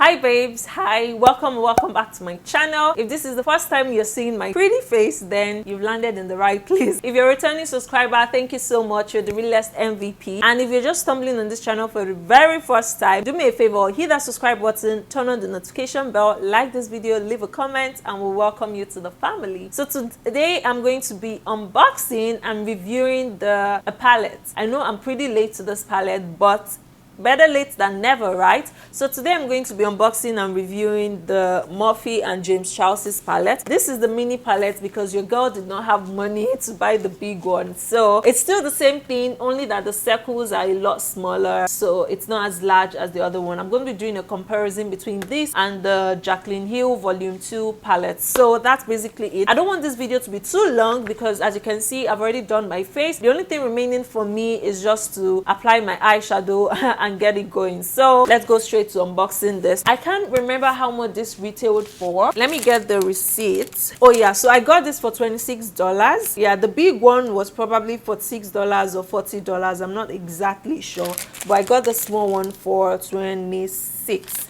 Hi babes, hi, welcome back to my channel. If this is the first time you're seeing my pretty face, then you've landed in the right place. If you're a returning subscriber, thank you so much. You're the realest MVP. And if you're just stumbling on this channel for the very first time, do me a favor, hit that subscribe button, turn on the notification bell, like this video, leave a comment, and we'll welcome you to the family. So today I'm going to be unboxing and reviewing a palette. I know I'm pretty late to this palette, but better late than never, right? So today I'm going to be unboxing and reviewing the Morphe and James Charles palette. This is the mini palette because your girl did not have money to buy the big one. So it's still the same thing, only that the circles are a lot smaller, so it's not as large as the other one. I'm going to be doing a comparison between this and the Jaclyn Hill Volume 2 palette. So that's basically it. I don't want this video to be too long because, as you can see, I've already done my face. The only thing remaining for me is just to apply my eyeshadow and get it going. So let's go straight to unboxing this. I can't remember how much this retailed for. Let me get the receipt. Oh yeah, so I got this for $26. Yeah, the big one was probably $46 or $40. I'm not exactly sure, but I got the small one for $26,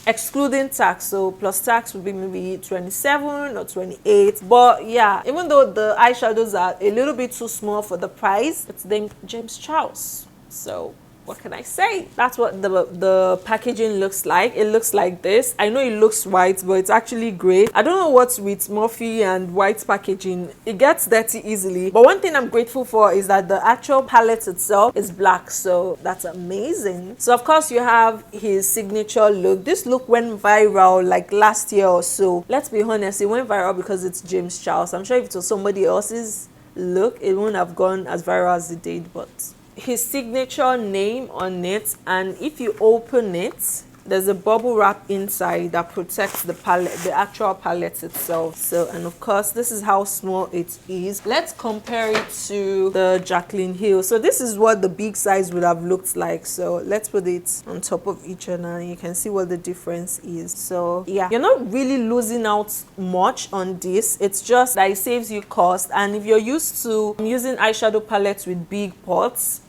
excluding tax. So plus tax would be maybe 27 or 28. But yeah, even though the eyeshadows are a little bit too small for the price, it's named James Charles, so what can I say? That's what the packaging looks like. It looks like this. I know it looks white, but it's actually gray. I don't know what's with Morphe and white packaging. It gets dirty easily. But one thing I'm grateful for is that the actual palette itself is black, so that's amazing. So of course you have his signature look. This look went viral like last year or so. Let's be honest, it went viral because it's James Charles. I'm sure if it was somebody else's look, it wouldn't have gone as viral as it did, but his signature name on it, and if you open it, there's a bubble wrap inside that protects the palette, the actual palette itself. So, and of course this is how small it is. Let's compare it to the Jaclyn Hill. So this is what the big size would have looked like. So let's put it on top of each other and you can see what the difference is. So yeah, you're not really losing out much on this. It's just that it saves you cost, and if you're used to using eyeshadow palettes with big pots,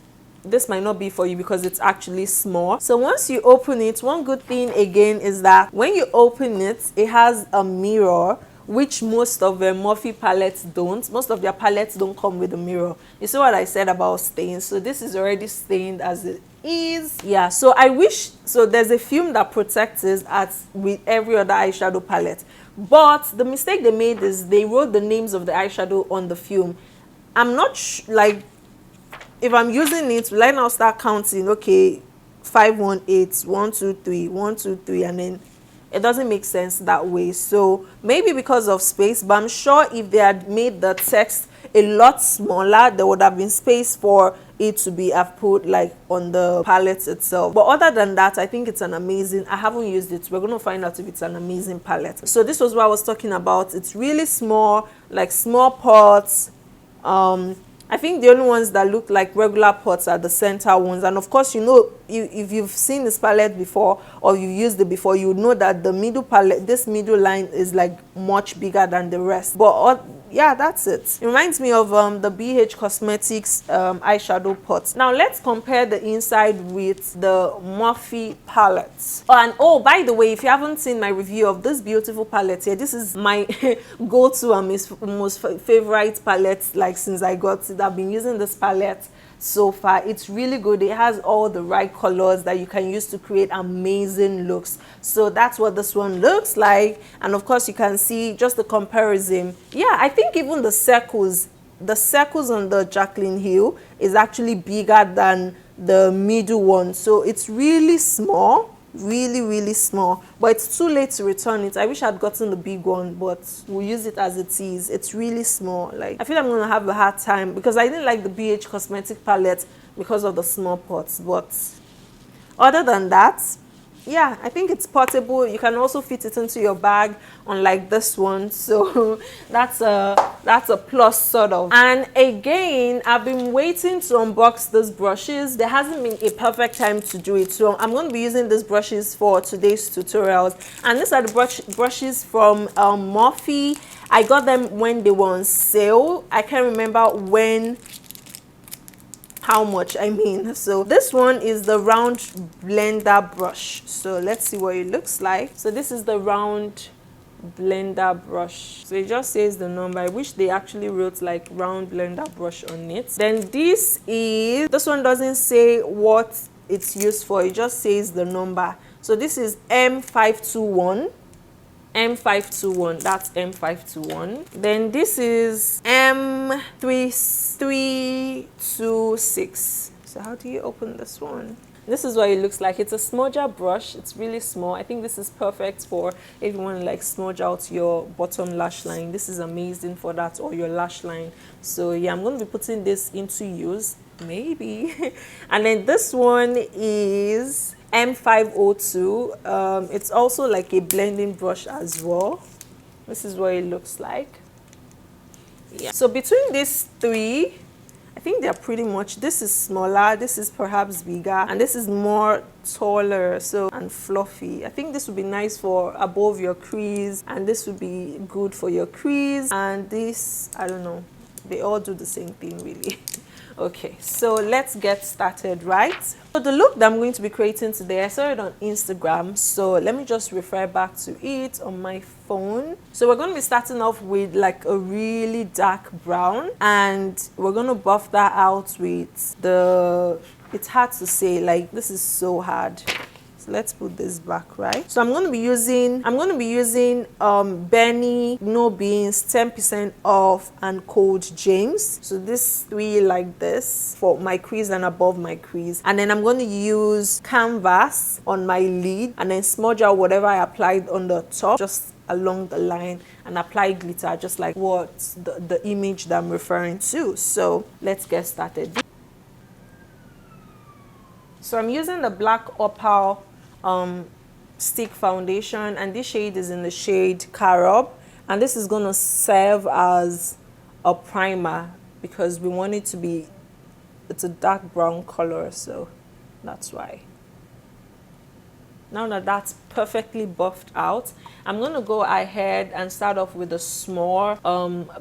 this might not be for you because it's actually small. So once you open it, one good thing again is that when you open it, it has a mirror, which most of the Morphe palettes don't. Most of their palettes don't come with a mirror. You see what I said about stains? So this is already stained as it is. Yeah, so I wish, so there's a film that protects it as with every other eyeshadow palette. But the mistake they made is they wrote the names of the eyeshadow on the film. I'm not like, if I'm using it, will I now start counting, okay, 518, 1, 2, 3, 1, 2, 3, and then it doesn't make sense that way. So maybe because of space, but I'm sure if they had made the text a lot smaller, there would have been space for it to be put like on the palette itself. But other than that, I think it's an amazing, I haven't used it, we're going to find out if it's an amazing palette. So this was what I was talking about. It's really small, like small pots. I think the only ones that look like regular pots are the center ones. And of course, you know, if you've seen this palette before or you used it before, you know that the middle palette, this middle line is like much bigger than the rest. But yeah, that's it. It reminds me of the BH Cosmetics eyeshadow pot. Now let's compare the inside with the Morphe palette. Oh, and oh, by the way, if you haven't seen my review of this beautiful palette here, this is my go-to and most favorite palette, like since I got it. I've been using this palette so far. It's really good. It has all the right colors that you can use to create amazing looks. So that's what this one looks like. And of course you can see just the comparison. Yeah, I think even the circles on the Jaclyn Hill is actually bigger than the middle one. So it's really small, really small, but it's too late to return it. I wish I'd gotten the big one, but we'll use it as it is. It's really small. Like, I feel I'm gonna have a hard time because I didn't like the BH Cosmetic palette because of the small pots. But other than that, yeah, I think it's portable. You can also fit it into your bag, unlike this one. So that's a plus sort of. And again, I've been waiting to unbox these brushes. There hasn't been a perfect time to do it. So I'm going to be using these brushes for today's tutorials. And these are the brushes from Morphe. I got them when they were on sale. I can't remember when how much I mean. So this one is the round blender brush. So let's see what it looks like. So this is the round blender brush. So it just says the number. I wish they actually wrote like round blender brush on it. Then this one doesn't say what it's used for, it just says the number. So this is M521. M521, that's M521. Then this is M3326. So how do you open this one? This is what it looks like. It's a smudger brush. It's really small. I think this is perfect for if you want to like smudge out your bottom lash line. This is amazing for that, or your lash line. So yeah, I'm going to be putting this into use, maybe. And then this one is M502. It's also like a blending brush as well. This is what it looks like. Yeah. So between these three, I think they're pretty much, this is smaller, this is perhaps bigger, and this is more taller, so, and fluffy. I think this would be nice for above your crease, and this would be good for your crease, and this, I don't know, they all do the same thing really. Okay, so let's get started, right? So the look that I'm going to be creating today, I saw it on Instagram, so let me just refer back to it on my phone. So we're going to be starting off with like a really dark brown, and we're going to buff that out with the, it's hard to say, like this is so hard. So let's put this back, right? So I'm going to be using Benny, No Beans, 10% off, and Code James. So this three like this for my crease and above my crease. And then I'm going to use canvas on my lid and then smudge out whatever I applied on the top, just along the line, and apply glitter, just like what the image that I'm referring to. So let's get started. So I'm using the Black Opal stick foundation, and this shade is in the shade Carob, and this is going to serve as a primer because we want it to be, it's a dark brown color, so that's why. Now that that's perfectly buffed out, I'm going to go ahead and start off with a small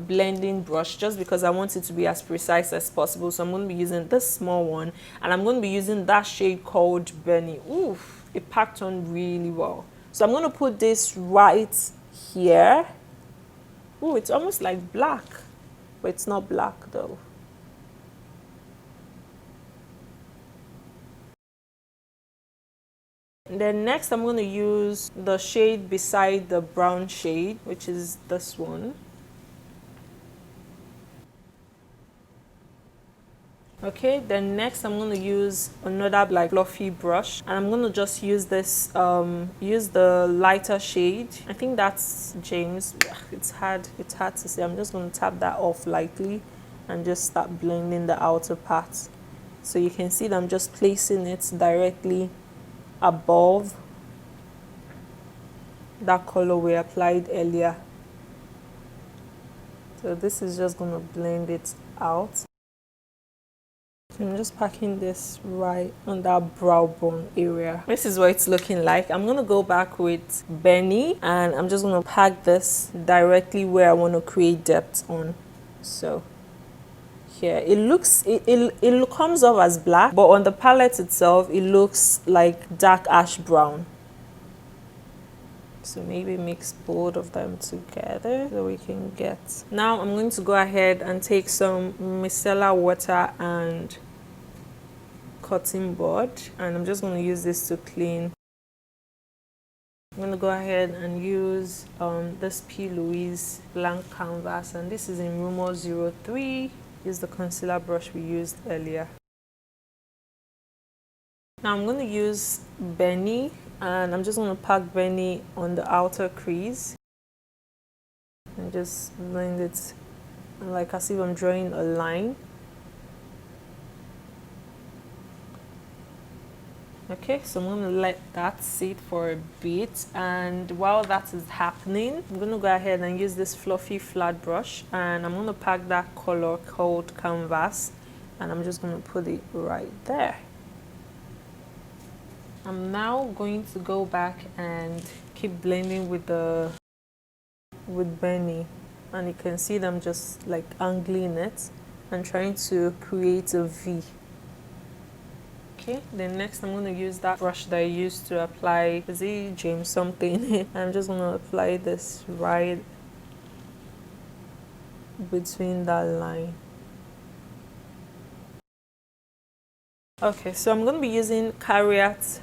blending brush, just because I want it to be as precise as possible. So I'm going to be using this small one, and I'm going to be using that shade called Benny. Oof, it packed on really well. So I'm going to put this right here. Ooh, it's almost like black, but it's not black though. And then next I'm going to use the shade beside the brown shade, which is this one. Okay, then next I'm going to use another like fluffy brush, and I'm going to just use this, use the lighter shade. I think that's James. It's hard to say. I'm just going to tap that off lightly and just start blending the outer part. So you can see that I'm just placing it directly above that color we applied earlier. So this is just going to blend it out. I'm just packing this right on that brow bone area. This is what it's looking like. I'm going to go back with Benny, and I'm just going to pack this directly where I want to create depth on. So here it looks, it comes off as black, but on the palette itself it looks like dark ash brown. So maybe mix both of them together so we can get. Now I'm going to go ahead and take some micellar water and cotton bud, and I'm just going to use this to clean. I'm going to go ahead and use this P. Louise blank canvas, and this is in Rumor 03. Use the concealer brush we used earlier. Now I'm going to use Benny, and I'm just going to pack Benny on the outer crease and just blend it like as if I'm drawing a line. Okay, so I'm going to let that sit for a bit, and while that is happening, I'm going to go ahead and use this fluffy flat brush, and I'm going to pack that color called Canvas, and I'm just going to put it right there. I'm now going to go back and keep blending with Benny, and you can see them just like angling it and trying to create a V. Okay, then next I'm going to use that brush that I used to apply, is it James something? I'm just going to apply this right between that line. Okay, so I'm going to be using Carriot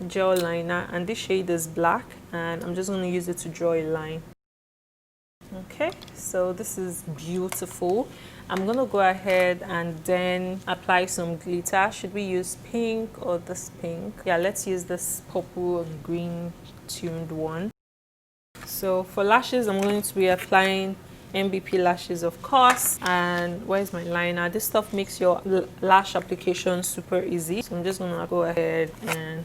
gel liner, and this shade is black, and I'm just going to use it to draw a line. Okay, so this is beautiful. I'm going to go ahead and then apply some glitter. Should we use pink or this pink? Yeah, let's use this purple and green tuned one. So for lashes, I'm going to be applying MVP lashes, of course. And where's my liner? This stuff makes your lash application super easy. So I'm just gonna go ahead and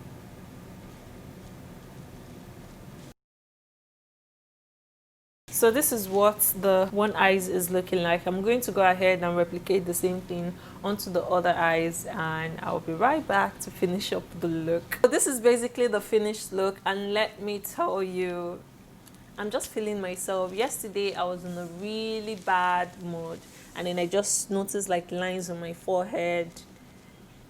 so this is what the one eyes is looking like. I'm going to go ahead and replicate the same thing onto the other eyes, and I'll be right back to finish up the look. So this is basically the finished look, and let me tell you, I'm just feeling myself. Yesterday I was in a really bad mood, and then I just noticed like lines on my forehead.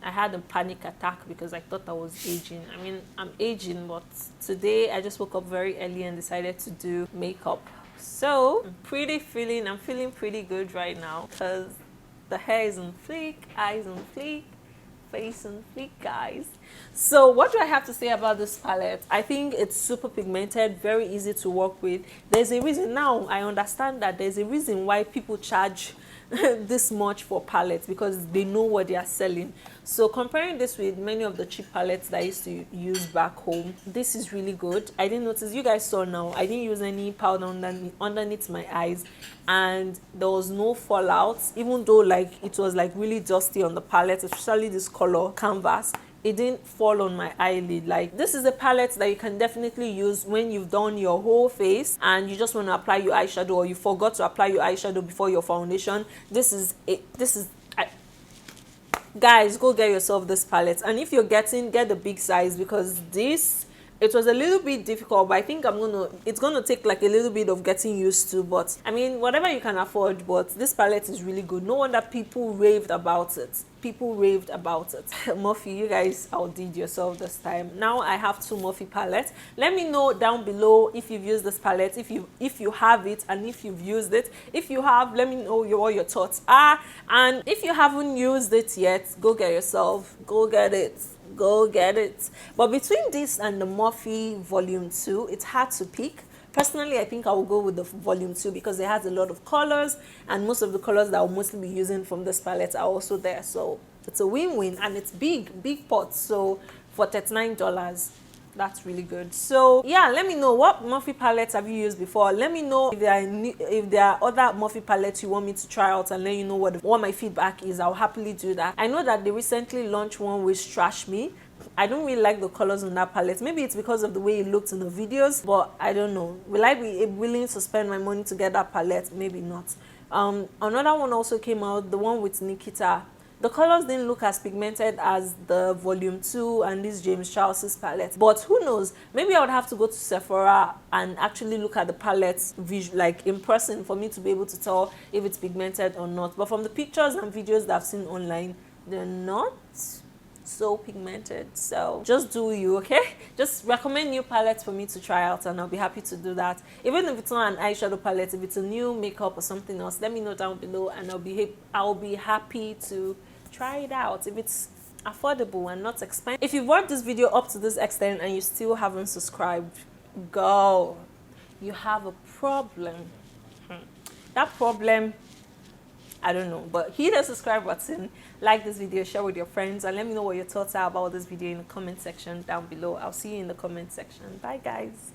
I had a panic attack because I thought I was aging. I mean, I'm aging, but today I just woke up very early and decided to do makeup. So I'm feeling pretty good right now because the hair is on fleek, eyes on fleek, face on fleek, guys. So what do I have to say about this palette? I think it's super pigmented, very easy to work with. There's a reason now. I understand that there's a reason why people charge this much for palettes, because they know what they are selling. So comparing this with many of the cheap palettes that I used to use back home, this is really good. I didn't notice, you guys saw now, I didn't use any powder underneath my eyes, and there was no fallout, even though like it was like really dusty on the palette, especially this color canvas. It didn't fall on my eyelid. Like, this is a palette that you can definitely use when you've done your whole face and you just want to apply your eyeshadow, or you forgot to apply your eyeshadow before your foundation. This is guys, go get yourself this palette. And if you're get the big size, because it was a little bit difficult, but I think it's gonna take like a little bit of getting used to. But I mean, whatever you can afford, but this palette is really good. No wonder people raved about it. Morphe, you guys outdid yourself this time. Now I have two Morphe palettes. Let me know down below if you've used this palette, if you have it, and if you've used it. If you have, let me know what your thoughts are. And if you haven't used it yet, go get it. But between this and the Morphe Volume 2, it's hard to pick. Personally, I think I will go with the Volume 2 because it has a lot of colors, and most of the colors that I'll mostly be using from this palette are also there. So it's a win-win, and it's big pot. So for $39, that's really good. So yeah, let me know what Morphe palettes have you used before. Let me know if there are other Morphe palettes you want me to try out, and let you know what my feedback is. I'll happily do that. I know that they recently launched one with Trash Me. I don't really like the colors on that palette. Maybe it's because of the way it looked in the videos, but I don't know. Will I be willing to spend my money to get that palette? Maybe not. Another one also came out, the one with Nikita. The colors didn't look as pigmented as the Volume 2 and this James Charles palette. But who knows? Maybe I would have to go to Sephora and actually look at the palettes like in person for me to be able to tell if it's pigmented or not. But from the pictures and videos that I've seen online, they're not so pigmented. So just do you, okay? Just recommend new palettes for me to try out, and I'll be happy to do that. Even if it's not an eyeshadow palette, if it's a new makeup or something else, let me know down below, and I'll be happy to try it out if it's affordable and not expensive. If you've watched this video up to this extent and you still haven't subscribed, go. You have a problem. That problem, I don't know, but hit the subscribe button, like this video, share with your friends, and let me know what your thoughts are about this video in the comment section down below. I'll see you in the comment section. Bye guys.